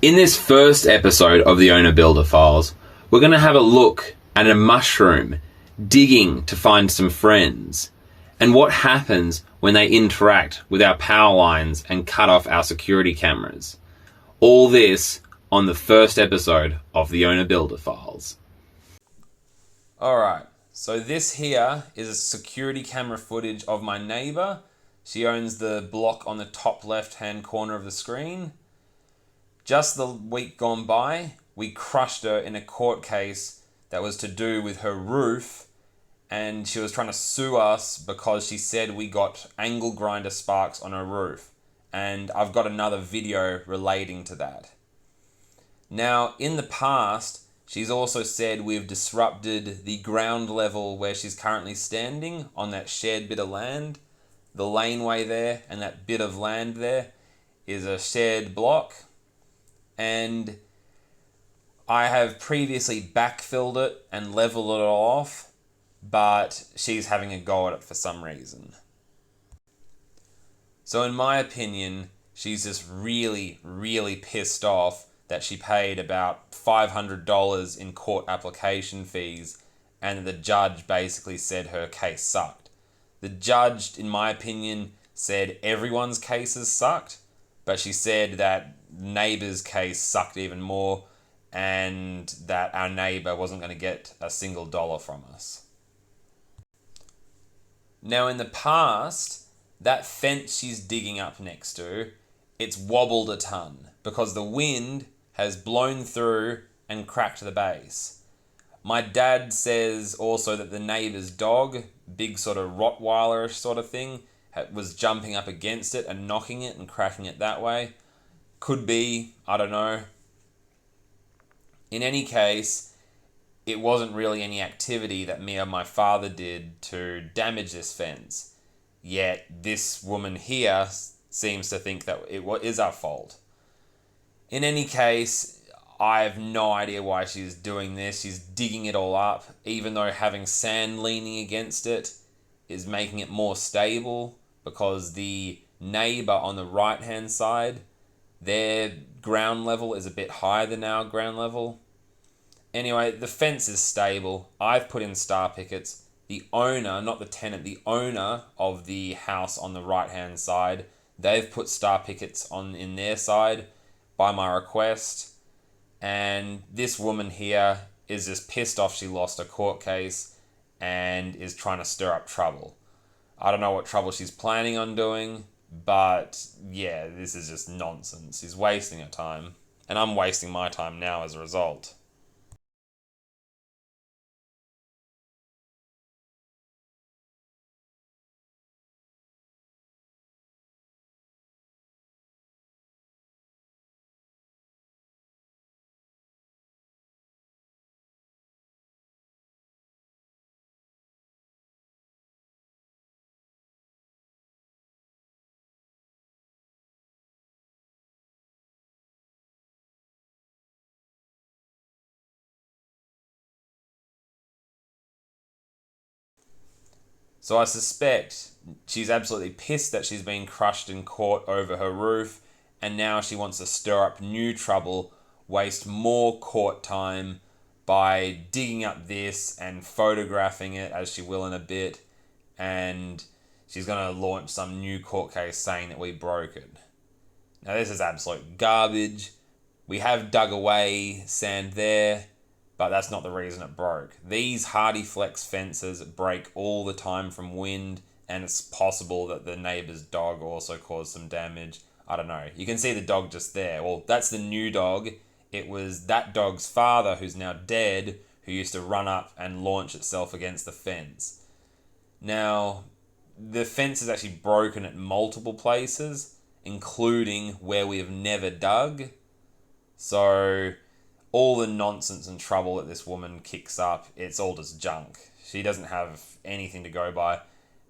In this first episode of the Owner Builder Files, we're going to have a look at a mushroom digging to find some friends, and what happens when they interact with our power lines and cut off our security cameras. All this on the first episode of the Owner Builder Files. Alright, so this here is security camera footage of my neighbour. She owns the block on the top left hand corner of the screen. Just the week gone by, we crushed her in a court case that was to do with her roof, and she was trying to sue us because she said we got angle grinder sparks on her roof. And I've got another video relating to that. Now, in the past, she's also said we've disrupted the ground level where she's currently standing on that shared bit of land. The laneway there and that bit of land there is a shared block. And I have previously backfilled it and leveled it off, but she's having a go at it for some reason. So in my opinion, she's just really, really pissed off that she paid about $500 in court application fees and the judge basically said her case sucked. The judge, in my opinion, said everyone's cases sucked, but she said that neighbour's case sucked even more and that our neighbour wasn't going to get a single dollar from us. Now in the past, that fence she's digging up next to, it's wobbled a ton because the wind has blown through and cracked the base. My dad says also that the neighbour's dog, big sort of Rottweiler-ish sort of thing, was jumping up against it and knocking it and cracking it that way. Could be, I don't know. In any case, it wasn't really any activity that me or my father did to damage this fence. Yet this woman here seems to think that it is our fault. In any case, I have no idea why she's doing this. She's digging it all up, even though having sand leaning against it is making it more stable, because the neighbour on the right-hand side, their ground level is a bit higher than our ground level. Anyway, the fence is stable. I've put in star pickets. The owner, not the tenant, the owner of the house on the right-hand side, they've put star pickets in their side by my request. And this woman here is just pissed off she lost a court case and is trying to stir up trouble. I don't know what trouble she's planning on doing, but yeah, this is just nonsense. She's wasting her time, and I'm wasting my time now as a result. So I suspect she's absolutely pissed that she's been crushed in court over her roof, and now she wants to stir up new trouble, waste more court time by digging up this and photographing it, as she will in a bit, and she's going to launch some new court case saying that we broke it. Now this is absolute garbage. We have dug away sand there, but that's not the reason it broke. These Hardy Flex fences break all the time from wind, and it's possible that the neighbour's dog also caused some damage. I don't know. You can see the dog just there. Well, that's the new dog. It was that dog's father, who's now dead, who used to run up and launch itself against the fence. Now, the fence is actually broken at multiple places, including where we have never dug. So all the nonsense and trouble that this woman kicks up, it's all just junk. She doesn't have anything to go by,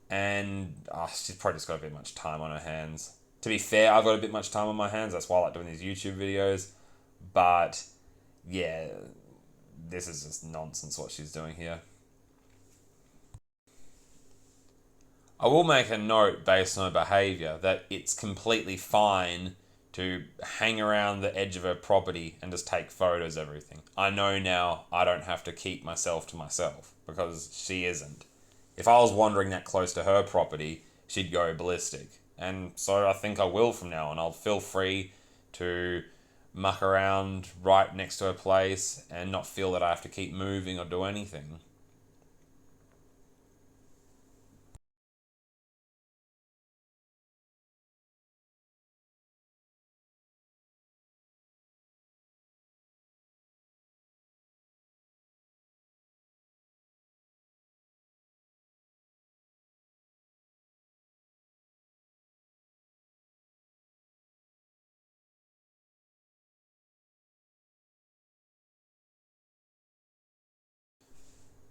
and she's probably just got a bit much time on her hands. To be fair, I've got a bit much time on my hands. That's why I like doing these YouTube videos. But yeah, this is just nonsense what she's doing here. I will make a note based on her behaviour that it's completely fine to hang around the edge of her property and just take photos of everything. I know now I don't have to keep myself to myself because she isn't. If I was wandering that close to her property, she'd go ballistic. And so I think I will from now on. I'll feel free to muck around right next to her place and not feel that I have to keep moving or do anything.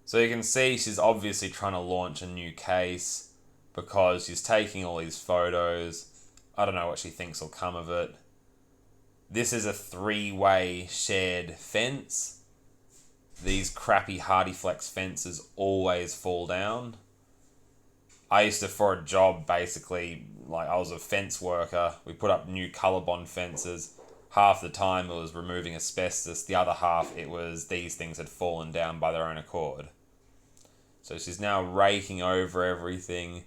So you can see she's obviously trying to launch a new case because she's taking all these photos. I don't know what she thinks will come of it. This is a three-way shared fence. These crappy Hardyflex fences always fall down. I used to, for a job, basically, like I was a fence worker. We put up new ColourBond fences. Half the time it was removing asbestos. The other half it was these things had fallen down by their own accord. So she's now raking over everything.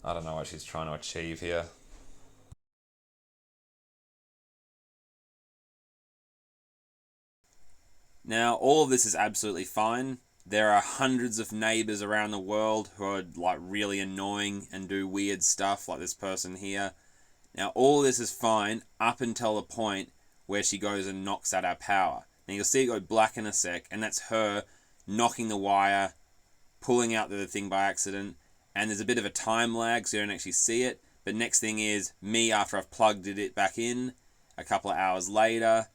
I don't know what she's trying to achieve here. Now, all of this is absolutely fine. There are hundreds of neighbours around the world who are like really annoying and do weird stuff like this person here. Now, all this is fine up until the point where she goes and knocks out our power. Now, you'll see it go black in a sec, and that's her knocking the wire, pulling out the thing by accident, and there's a bit of a time lag so you don't actually see it. But next thing is me after I've plugged it back in a couple of hours later,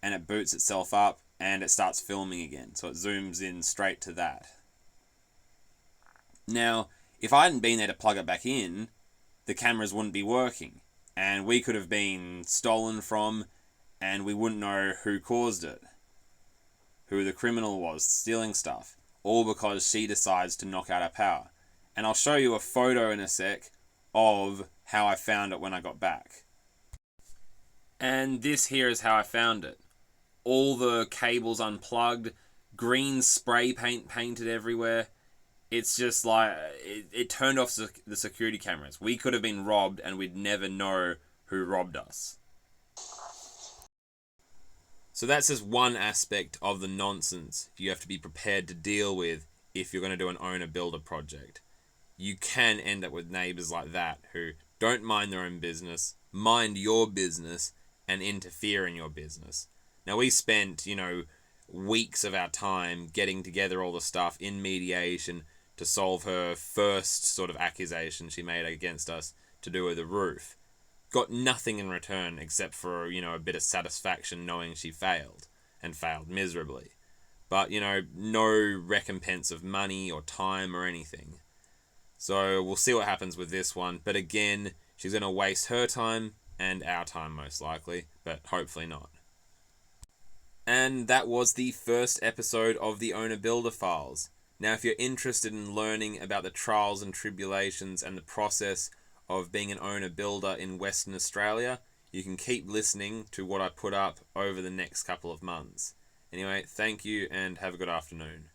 and it boots itself up and it starts filming again. So it zooms in straight to that. Now, if I hadn't been there to plug it back in, the cameras wouldn't be working. And we could have been stolen from, and we wouldn't know who caused it, who the criminal was stealing stuff, all because she decides to knock out our power. And I'll show you a photo in a sec of how I found it when I got back. And this here is how I found it. All the cables unplugged, green spray paint painted everywhere. It's just like, it turned off the security cameras. We could have been robbed and we'd never know who robbed us. So that's just one aspect of the nonsense you have to be prepared to deal with if you're going to do an owner-builder project. You can end up with neighbours like that who don't mind their own business, mind your business, and interfere in your business. Now, we spent, weeks of our time getting together all the stuff in mediation to solve her first sort of accusation she made against us to do with the roof. Got nothing in return except for, a bit of satisfaction knowing she failed, and failed miserably. But, no recompense of money or time or anything. So we'll see what happens with this one. But again, she's going to waste her time and our time most likely, but hopefully not. And that was the first episode of the Owner Builder Files. Now, if you're interested in learning about the trials and tribulations and the process of being an owner builder in Western Australia, you can keep listening to what I put up over the next couple of months. Anyway, thank you and have a good afternoon.